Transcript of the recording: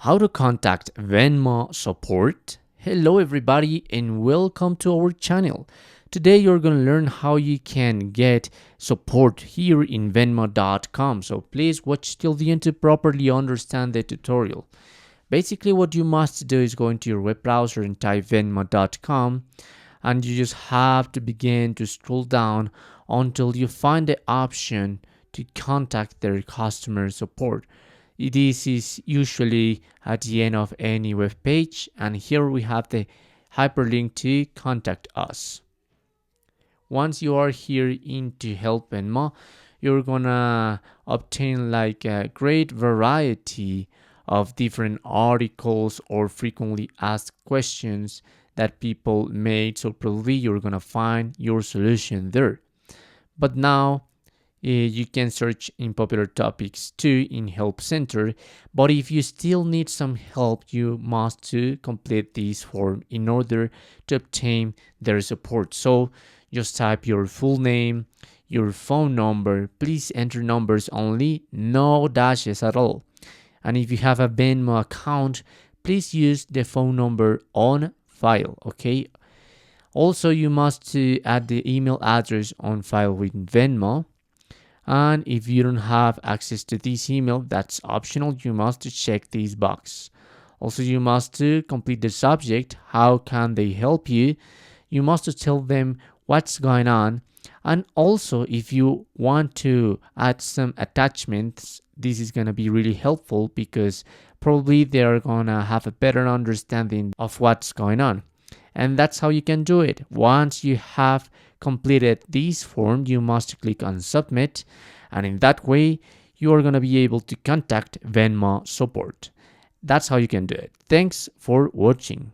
How to contact Venmo support. Hello everybody and welcome to our channel. Today you're going to learn how you can get support here in venmo.com. So please watch till the end to properly understand the tutorial. Basically what you must do is go into your web browser and type venmo.com, and you just have to begin to scroll down until you find the option to contact their customer support. This is usually at the end of any web page, and here we have the hyperlink to contact us. Once you are here into Help Venmo, you're gonna obtain like a great variety of different articles or frequently asked questions that people made, so probably you're gonna find your solution there. But now you can search in popular topics too in Help Center, but if you still need some help, you must to complete this form in order to obtain their support. So just type your full name, your phone number. Please enter numbers only, no dashes at all. And if you have a Venmo account, please use the phone number on file, okay? Also, you must add the email address on file with Venmo. And if you don't have access to this email, that's optional. You must check this box. Also, you must complete the subject. How can they help you? You must tell them what's going on. And also, if you want to add some attachments, this is going to be really helpful because probably they're going to have a better understanding of what's going on. And that's how you can do it. Once you have completed this form, you must click on submit, and in that way you are going to be able to contact Venmo support. That's how you can do it. Thanks for watching.